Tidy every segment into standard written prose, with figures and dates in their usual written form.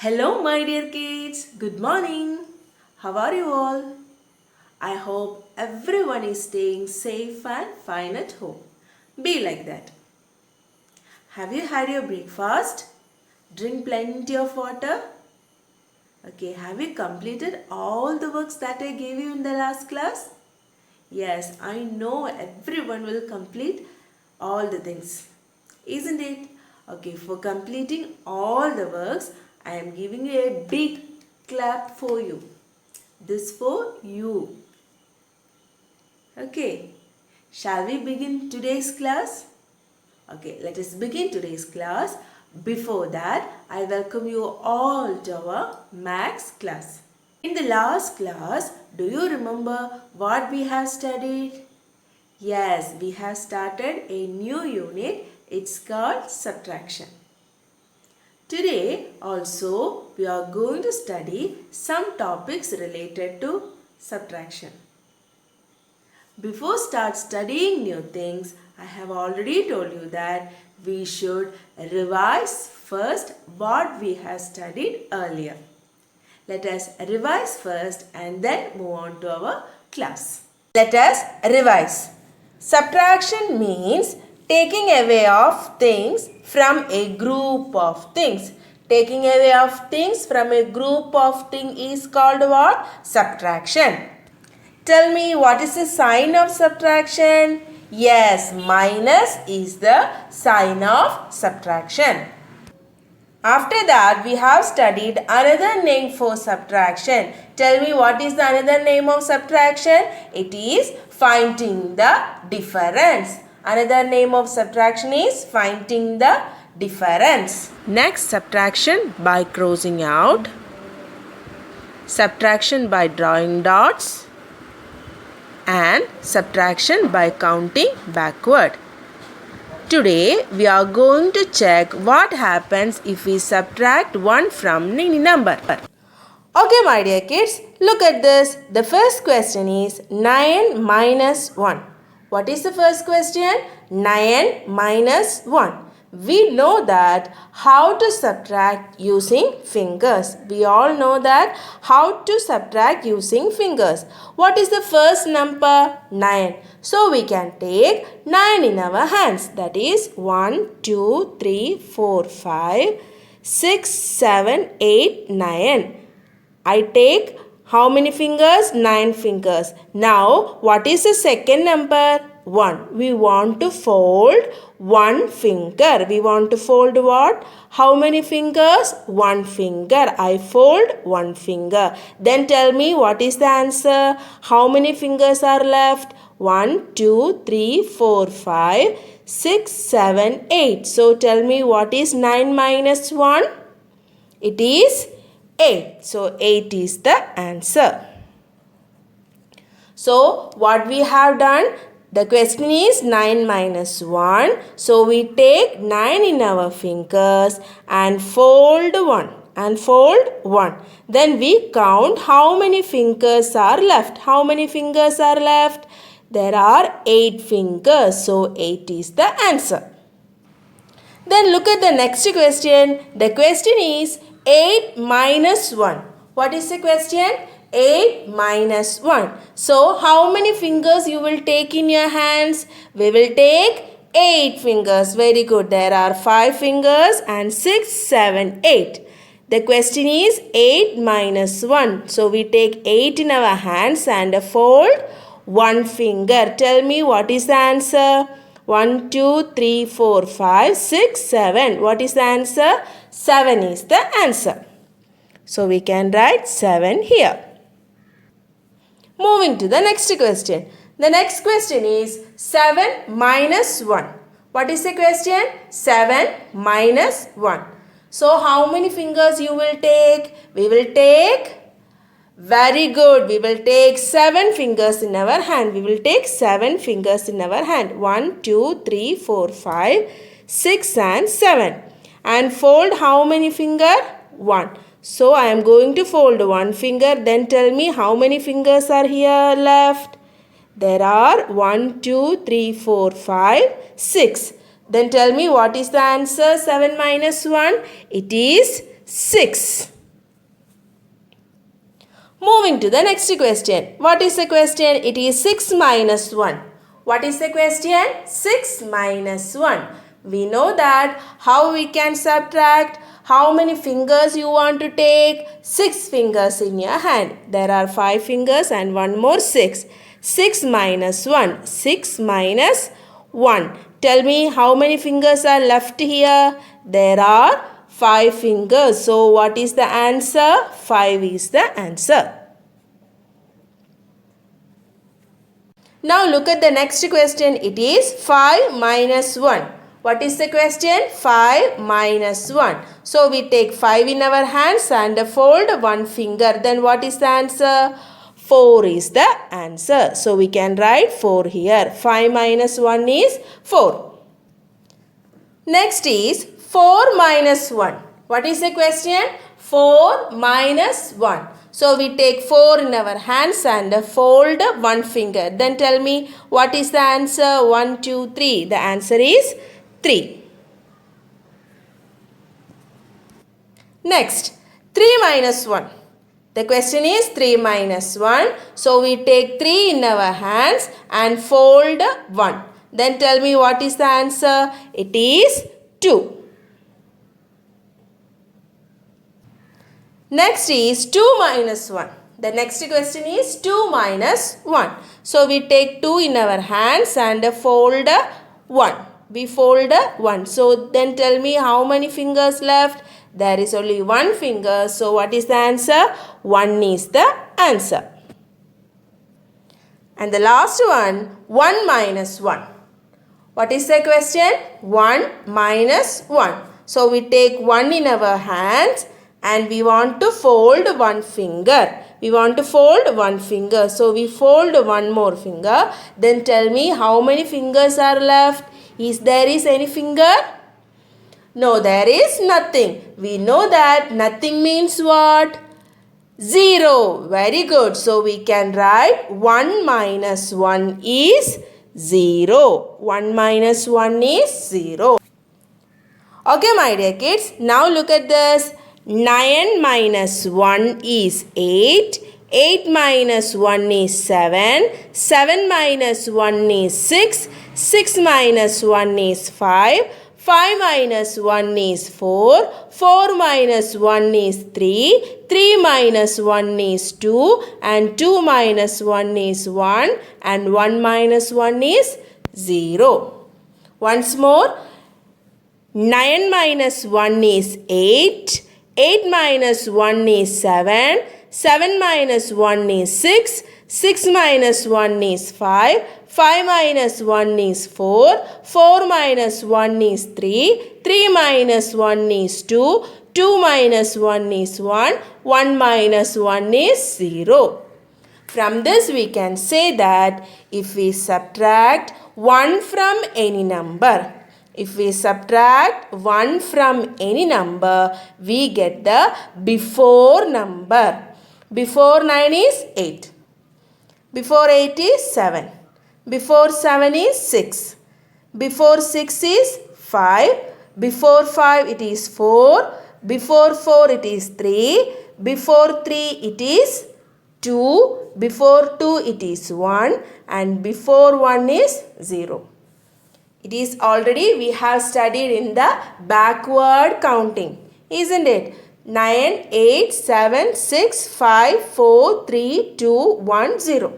Hello, my dear kids. Good morning. How are you all? I hope everyone is staying safe and fine at home. Be like that. Have you had your breakfast? Drink plenty of water? Okay, have you completed all the works that I gave you in the last class? Yes, I know everyone will complete all the things. Isn't it? Okay, for completing all the works, I am giving you a big clap for you. This for you. Okay, shall we begin today's class? Okay, let us begin today's class. Before that, I welcome you all to our Maths class. In the last class, do you remember what we have studied? Yes, we have started a new unit. It's called subtraction. Today also we are going to study some topics related to subtraction. Before start studying new things, I have already told you that we should revise first what we have studied earlier. Let us revise first and then move on to our class. Let us revise. Subtraction means taking away of things from a group of things. Taking away of things from a group of things is called what? Subtraction. Tell me, what is the sign of subtraction? Yes, minus is the sign of subtraction. After that, we have studied another name for subtraction. Tell me, what is the another name of subtraction? It is finding the difference. Another name of subtraction is finding the difference. Next, subtraction by crossing out. Subtraction by drawing dots. And subtraction by counting backward. Today we are going to check what happens if we subtract 1 from any number. Okay, my dear kids, look at this. The first question is 9 minus 1. What is the first question? 9 minus 1. We know that how to subtract using fingers. We all know that how to subtract using fingers. What is the first number? 9. So we can take 9 in our hands. That is 1, 2, 3, 4, 5, 6, 7, 8, 9. I take how many fingers? 9 fingers. Now, what is the second number? 1. We want to fold 1 finger. We want to fold what? How many fingers? 1 finger. I fold 1 finger. Then tell me, what is the answer? How many fingers are left? 1, 2, 3, 4, 5, 6, 7, 8. So tell me, what is 9 minus 1? It is 8. So 8 is the answer. So what we have done? The question is 9 minus 1. So we take 9 in our fingers and fold 1. And fold 1. Then we count how many fingers are left. How many fingers are left? There are 8 fingers. So 8 is the answer. Then look at the next question. The question is 8 minus 1. What is the question? 8 minus 1. So, how many fingers you will take in your hands? We will take 8 fingers. Very good. There are 5 fingers and 6, 7, 8. The question is 8 minus 1. So, we take 8 in our hands and fold 1 finger. Tell me, what is the answer? 1, 2, 3, 4, 5, 6, 7. What is the answer? 7 is the answer. So, we can write 7 here. Moving to the next question. The next question is 7 minus 1. What is the question? 7 minus 1. So, how many fingers you will take? We will take, very good, we will take 7 fingers in our hand. We will take 7 fingers in our hand. 1, 2, 3, 4, 5, 6 and 7. And fold how many finger? 1. So, I am going to fold 1 finger. Then tell me, how many fingers are here left? There are 1, 2, 3, 4, 5, 6. Then tell me, what is the answer? 7 minus 1. It is 6. Moving to the next question. What is the question? It is 6 minus 1. What is the question? 6 minus 1. We know that how we can subtract. How many fingers you want to take? 6 fingers in your hand. There are 5 fingers and one more 6. 6 minus 1. 6 minus 1. Tell me how many fingers are left here? There are 5 fingers. So what is the answer? 5 is the answer. Now look at the next question. It is 5 minus 1. What is the question? 5 minus 1. So we take 5 in our hands and fold one finger. Then what is the answer? 4 is the answer. So we can write 4 here. 5 minus 1 is 4. Next is 4 minus 1. What is the question? 4 minus 1. So we take 4 in our hands and fold one finger. Then tell me what is the answer? 1, 2, 3. The answer is 3. Next, 3 minus 1. The question is 3 minus 1. So we take 3 in our hands and fold 1. Then tell me what is the answer? It is 2. Next is 2 minus 1. The next question is 2 minus 1. So we take 2 in our hands and fold 1. We fold 1. So then tell me how many fingers left? There is only one finger. So what is the answer? 1 is the answer. And the last one, 1 minus 1. What is the question? 1 minus 1. So we take 1 in our hands and we want to fold one finger. We want to fold one finger. So we fold one more finger. Then tell me how many fingers are left? Is there any finger? No, there is nothing. We know that nothing means what? 0. Very good. So we can write 1 minus 1 is 0. 1 minus 1 is 0. Okay, my dear kids. Now look at this. 9 minus 1 is 8. 8 minus 1 is 7. 7 minus 1 is 6. 6 minus 1 is 5. 5 minus 1 is 4. 4 minus 1 is 3. 3 minus 1 is 2. And 2 minus 1 is 1. And 1 minus 1 is 0. Once more. 9 minus 1 is 8. 8 minus 1 is 7. 7 minus 1 is 6. 6 minus 1 is 5. 5 minus 1 is 4. 4 minus 1 is 3. 3 minus 1 is 2. 2 minus 1 is 1. 1 minus 1 is 0. From this we can say that if we subtract 1 from any number, if we subtract 1 from any number, we get the before number. Before 9 is 8. Before 8 is 7. Before 7 is 6. Before 6 is 5. Before 5 it is 4. Before 4 it is 3. Before 3 it is 2. Before 2 it is 1. And before 1 is 0. It is already we have studied in the backward counting. Isn't it? 9, 8, 7, 6, 5, 4, 3, 2, 1, 0.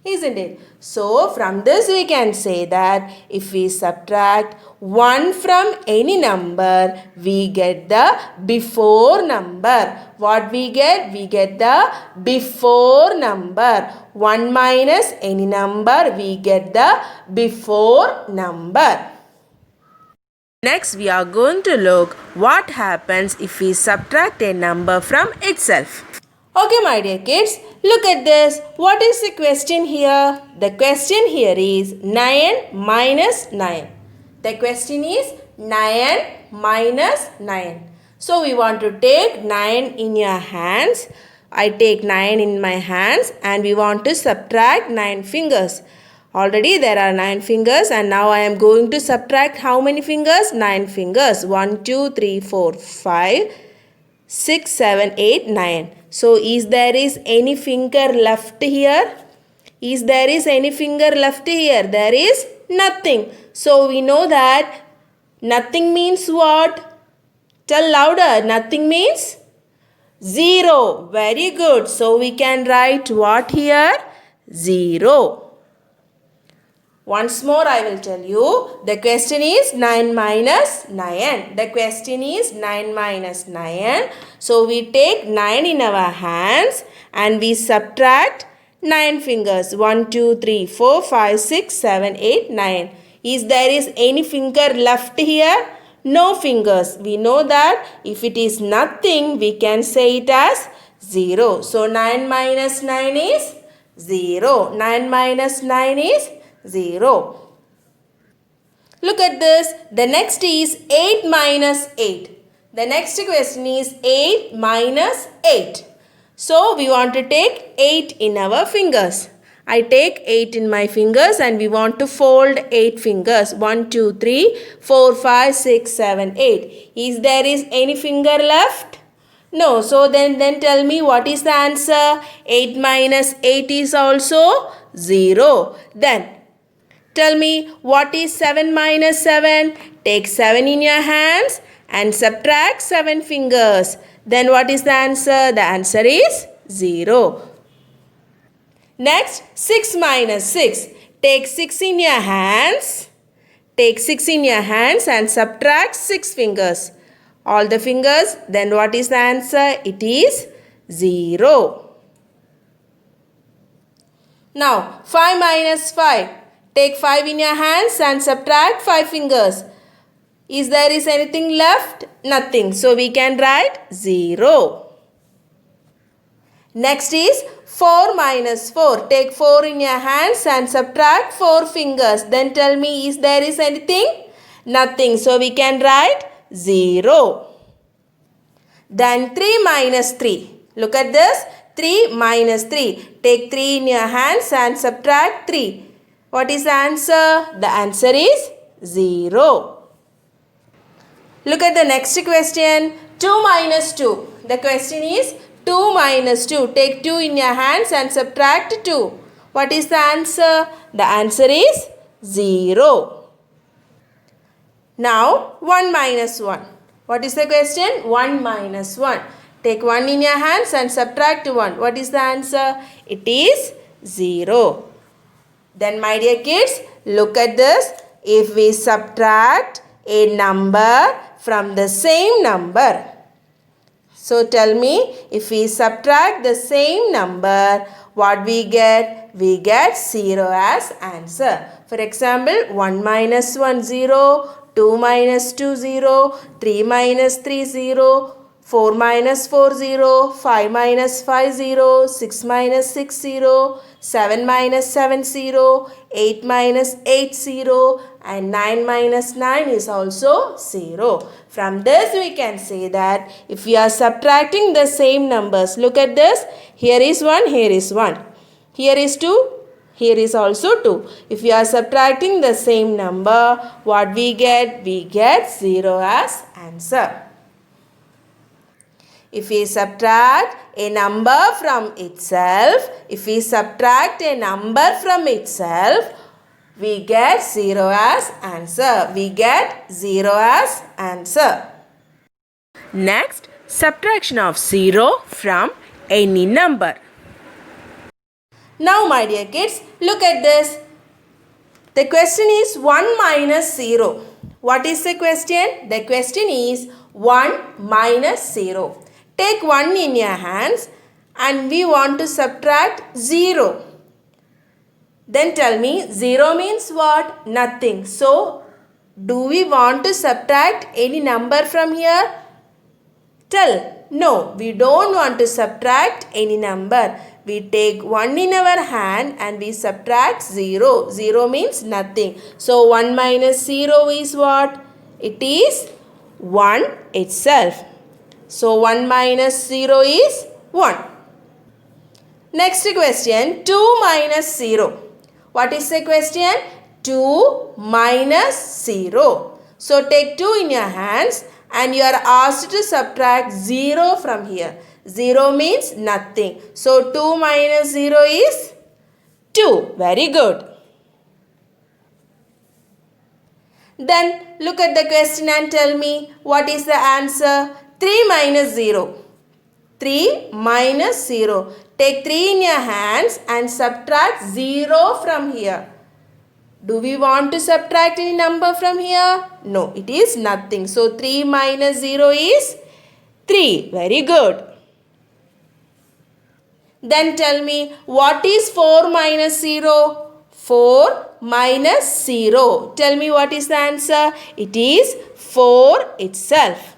Isn't it? So from this we can say that if we subtract 1 from any number, we get the before number. What we get? We get the before number. 1 minus any number, we get the before number. Next, we are going to look what happens if we subtract a number from itself. Okay, my dear kids, look at this. What is the question here? The question here is 9 minus 9. The question is 9 minus 9. So, we want to take 9 in your hands. I take 9 in my hands and we want to subtract 9 fingers. Already there are 9 fingers and now I am going to subtract how many fingers? 9 fingers. 1, 2, 3, 4, 5, 6, 7, 8, 9. So is there is any finger left here? Is there is any finger left here? There is nothing. So we know that nothing means what? Tell louder. Nothing means 0. Very good. So we can write what here? 0. Once more I will tell you. The question is 9 minus 9. The question is 9 minus 9. So we take 9 in our hands and we subtract 9 fingers. 1, 2, 3, 4, 5, 6, 7, 8, 9. Is there is any finger left here? No fingers. We know that if it is nothing, we can say it as 0. So 9 minus 9 is 0. 9 minus 9 is 0. Look at this. The next is 8 minus 8. The next question is 8 minus 8. So we want to take 8 in our fingers. I take 8 in my fingers and we want to fold 8 fingers. 1, 2, 3, 4, 5, 6, 7, 8. Is there is any finger left? No. So then tell me what is the answer? 8 minus 8 is also 0. Then tell me what is 7 minus 7? Take 7 in your hands and subtract 7 fingers. Then what is the answer? The answer is 0. Next, 6 minus 6. Take 6 in your hands. Take 6 in your hands and subtract 6 fingers. All the fingers. Then what is the answer? It is 0. Now, 5 minus 5. Take 5 in your hands and subtract 5 fingers. Is there is anything left? Nothing. So we can write 0. Next is 4 minus 4. Take 4 in your hands and subtract 4 fingers. Then tell me, is there is anything? Nothing. So we can write 0. Then 3 minus 3. Look at this. 3 minus 3. Take 3 in your hands and subtract 3. What is the answer? The answer is 0. Look at the next question. 2 minus 2. The question is 2 minus 2. Take 2 in your hands and subtract 2. What is the answer? The answer is 0. Now 1 minus 1. What is the question? 1 minus 1. Take 1 in your hands and subtract 1. What is the answer? It is 0. Then my dear kids, look at this. If we subtract a number from the same number. So tell me, if we subtract the same number, what we get? We get 0 as answer. For example, 1 minus 1, 0. 2 minus 2, 0. 3 minus 3, 0. 4 minus 4, 0. 5 minus 5, 0. 6 minus 6, 0. 7 minus 7, 0. 8 minus 8, 0. And 9 minus 9 is also 0. From this we can say that if we are subtracting the same numbers, look at this. Here is 1, here is 1. Here is 2, here is also 2. If we are subtracting the same number, what we get? We get 0 as answer. If we subtract a number from itself, we get 0 as answer. We get 0 as answer. Next, subtraction of 0 from any number. Now my dear kids, look at this. The question is 1 minus 0. What is the question? The question is 1 minus 0. Take 1 in your hands and we want to subtract 0. Then tell me, 0 means what? Nothing. So, do we want to subtract any number from here? Tell. No, we don't want to subtract any number. We take 1 in our hand and we subtract 0. 0 means nothing. So, 1 minus 0 is what? It is 1 itself. So, 1 minus 0 is 1. Next question, 2 minus 0. What is the question? 2 minus 0. So, take 2 in your hands and you are asked to subtract 0 from here. 0 means nothing. So 2 minus 0 is 2. Very good. Then look at the question and tell me what is the answer. 3 minus 0. 3 minus 0. Take 3 in your hands and subtract 0 from here. Do we want to subtract any number from here? No, it is nothing. So 3 minus 0 is 3. Very good. Then tell me what is 4 minus 0? 4 minus 0. Tell me what is the answer? It is 4 itself.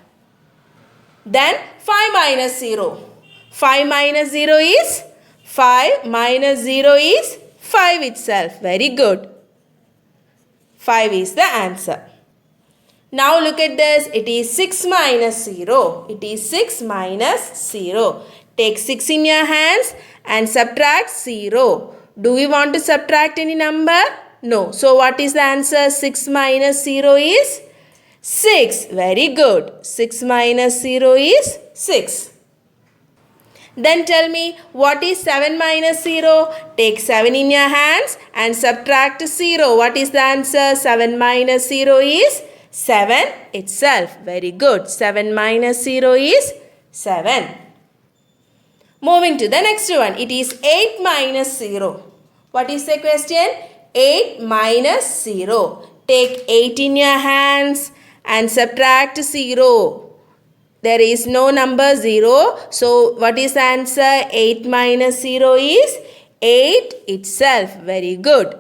Then 5 minus 0. 5 minus 0 is 5 minus 0 is 5 itself. Very good. 5 is the answer. Now look at this. It is 6 minus 0. It is 6 minus 0. Take 6 in your hands and subtract 0. Do we want to subtract any number? No. So what is the answer? 6 minus 0 is 6. Very good. 6 minus 0 is 6. Then tell me what is 7 minus 0? Take 7 in your hands and subtract 0. What is the answer? 7 minus 0 is 7 itself. Very good. 7 minus 0 is 7. Moving to the next one. It is 8 minus 0. What is the question? 8 minus 0. Take 8 in your hands and subtract 0. There is no number 0. So what is the answer? 8 minus 0 is 8 itself. Very good.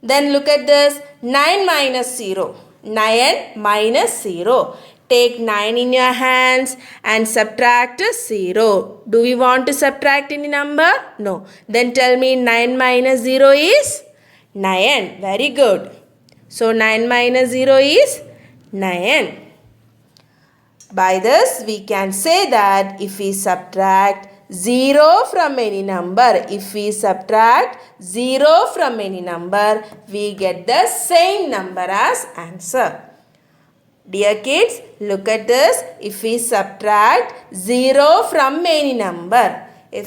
Then look at this. 9 minus 0. 9 minus 0. Take 9 in your hands and subtract 0. Do we want to subtract any number? No. Then tell me 9 minus 0 is 9. Very good. So 9 minus 0 is 9. By this, we can say that if we subtract 0 from any number, we get the same number as answer. Dear kids, look at this. If we subtract 0 from any number, we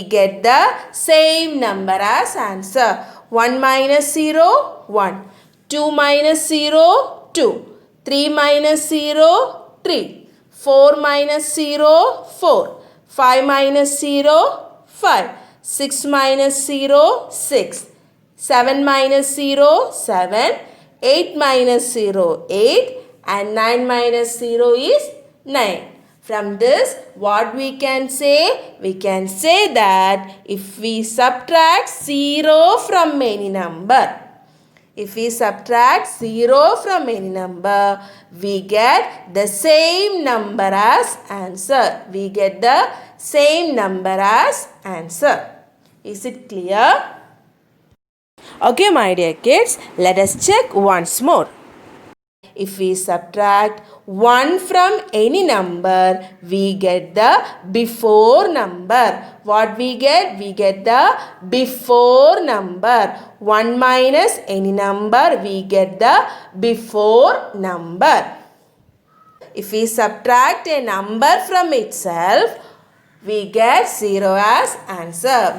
get the same number as answer. 1 minus 0, 1. 2 minus 0, 2. 3 minus 0, 3. 4 minus 0, 4. 5 minus 0, 5. 6 minus 0, 6. 7 minus 0, 7. 8 minus 0, 8. And 9 minus 0 is 9. From this, what we can say? We can say that if we subtract 0 from any number, we get the same number as answer. Is it clear? Okay, my dear kids, let us check once more. If we subtract 1 from any number, we get the before number. What we get? We get the before number. 1 minus any number, we get the before number. If we subtract a number from itself, we get 0 as answer.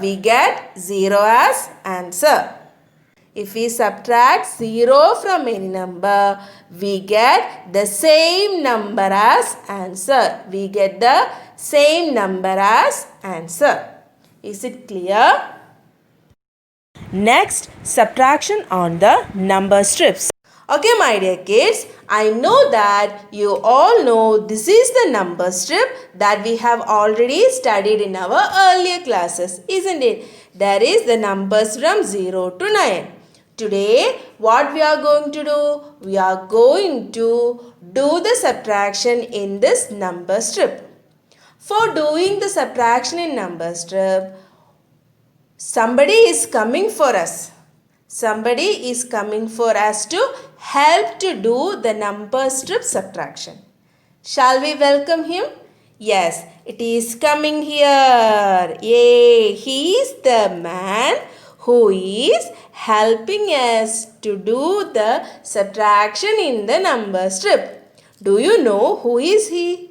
If we subtract 0 from any number, we get the same number as answer. Is it clear? Next, subtraction on the number strips. Okay, my dear kids, I know that you all know this is the number strip that we have already studied in our earlier classes, isn't it? There is the numbers from 0 to 9. Today, what we are going to do? We are going to do the subtraction in this number strip. For doing the subtraction in number strip, somebody is coming for us. Somebody is coming for us to help to do the number strip subtraction. Shall we welcome him? Yes, it is coming here. Yay! He is the man who is helping us to do the subtraction in the number strip. Do you know who is he?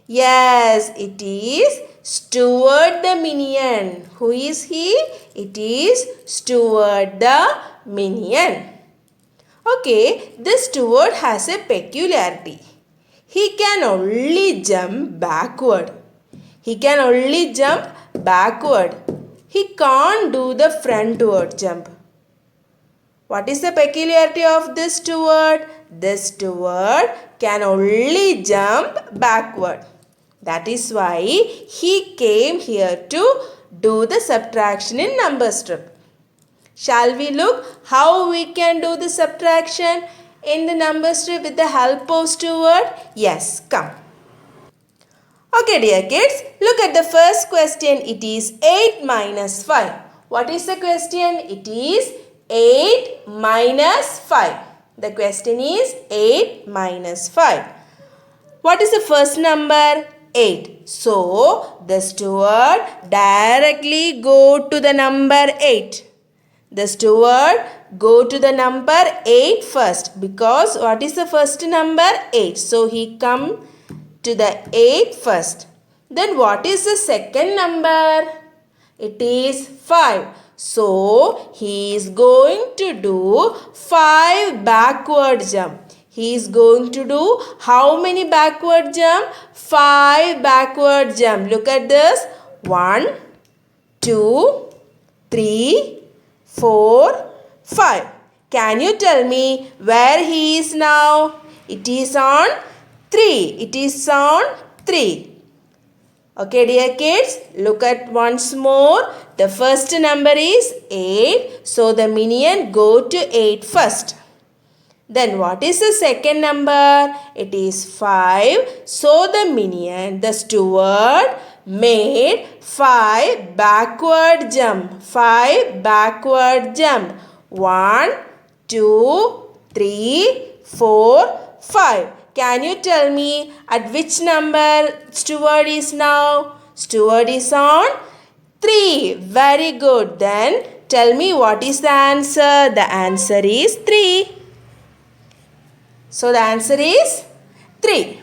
Yes, it is Stuart the Minion. Who is he? It is Stuart the Minion. Okay, this Stuart has a peculiarity. He can only jump backward. He can only jump backward. He can't do the frontward jump. What is the peculiarity of this Stuart? This Stuart can only jump backward. That is why he came here to do the subtraction in number strip. Shall we look how we can do the subtraction in the number strip with the help of Stuart? Yes, come. Okay dear kids, look at the first question. It is 8 minus 5. What is the question? It is 8 minus 5. The question is 8 minus 5. What is the first number? 8. So, the Stuart directly go to the number 8. The Stuart go to the number 8 first, because what is the first number? 8. So, he come to the 8 first. Then what is the second number? It is 5. So, he is going to do 5 backward jump. He is going to do how many backward jump? 5 backward jump. Look at this. 1, 2, 3, 4, 5. Can you tell me where he is now? It is on 3. It is on 3. Okay dear kids, look at once more. The first number is 8. So the minion go to 8 first. Then what is the second number? It is 5. So the minion, the Stuart, made 5 backward jump. 5 backward jump. 1, 2, 3, 4, 5. Can you tell me at which number Stuart is now? Stuart is on 3. Very good. Then tell me what is the answer? The answer is 3. So the answer is 3.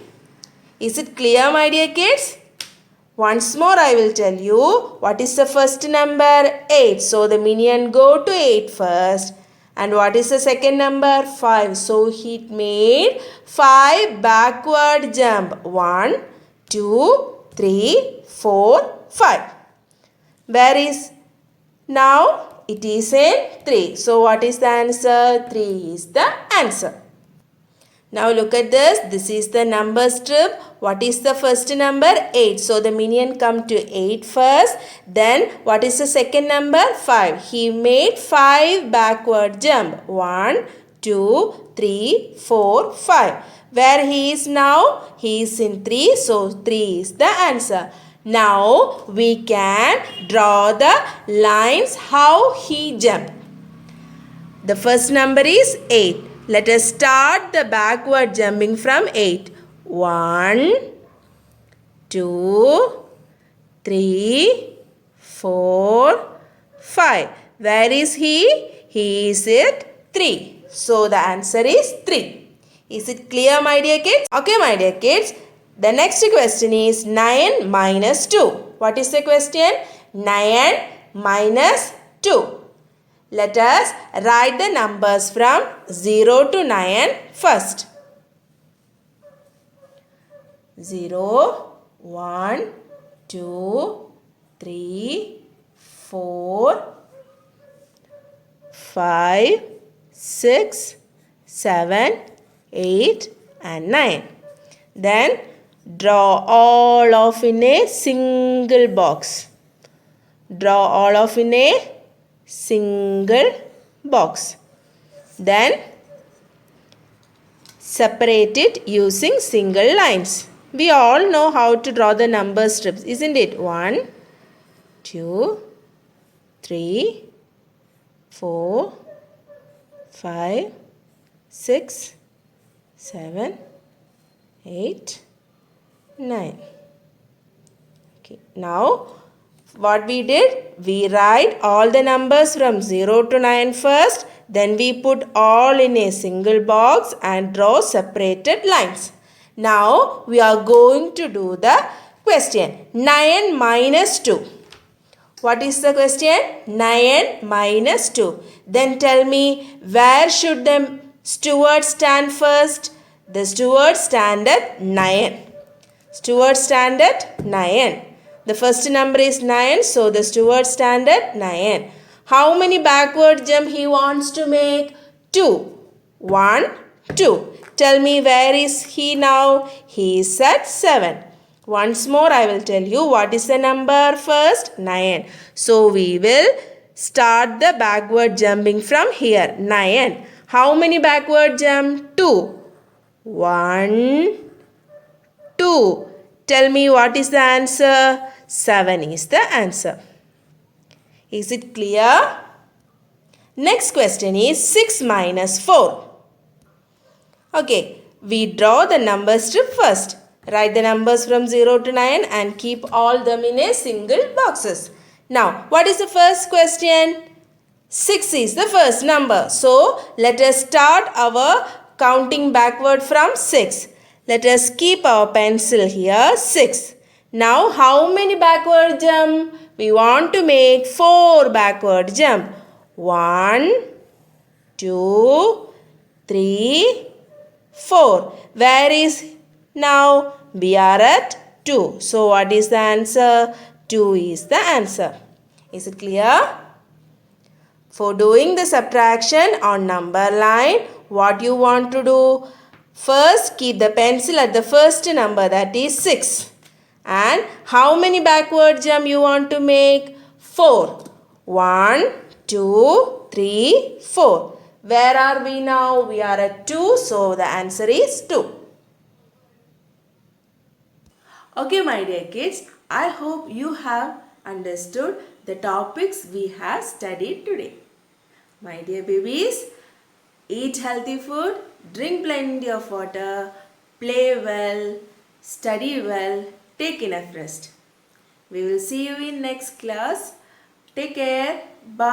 Is it clear, my dear kids? Once more I will tell you what is the first number? 8. So the minion go to 8 first. And what is the second number? 5. So he made 5 backward jump. 1, 2, 3, 4, 5. Where is now? It is in 3. So what is the answer? 3 is the answer. Now look at this. This is the number strip. What is the first number? 8. So the minion come to 8 first. Then what is the second number? 5. He made 5 backward jump. 1, 2, 3, 4, 5. Where he is now? He is in 3. So 3 is the answer. Now we can draw the lines how he jumped. The first number is 8. Let us start the backward jumping from 8. 1, 2, 3, 4, 5. Where is he? He is at 3. So the answer is 3. Is it clear, my dear kids? Okay, my dear kids. The next question is 9 minus 2. What is the question? 9 minus 2. Let us write the numbers from 0 to 9 first. 0, 1, 2, 3, 4, 5, 6, 7, 8 and 9. Then draw all of in a single box. Draw all of in a single box. Then separate it using single lines. We all know how to draw the number strips, isn't it? 1, 2, 3, 4, 5, 6, 7, 8, 9. Okay. Now What we did? We write all the numbers from 0 to 9 first. Then we put all in a single box and draw separated lines. Now we are going to do the question. 9 minus 2. What is the question? 9 minus 2. Then tell me, where should the steward stand first? The steward stand at 9. Steward stand at 9. The first number is 9, so the steward stand at 9. How many backward jump he wants to make? 2. 1, 2. Tell me, where is he now? He is at 7. Once more I will tell you what is the number first? 9. So we will start the backward jumping from here. 9. How many backward jump? 2. 1, 2. Tell me what is the answer? 7 is the answer. Is it clear? Next question is 6 minus 4. Okay, we draw the number strip first. Write the numbers from 0 to 9 and keep all them in a single boxes. Now, what is the first question? 6 is the first number. So, let us start our counting backward from 6. Let us keep our pencil here, 6. Now, how many backward jump? We want to make 4 backward jump. 1, 2, 3, 4. Where is now? We are at 2. So, what is the answer? 2 is the answer. Is it clear? For doing the subtraction on number line, what you want to do? First, keep the pencil at the first number, that is 6. And how many backward jump you want to make? 4. 1, 2, 3, 4. Where are we now? We are at 2, so the answer is 2. Okay, my dear kids, I hope you have understood the topics we have studied today. My dear babies, eat healthy food, drink plenty of water, play well, study well, take enough rest. We will see you in next class. Take care. Bye.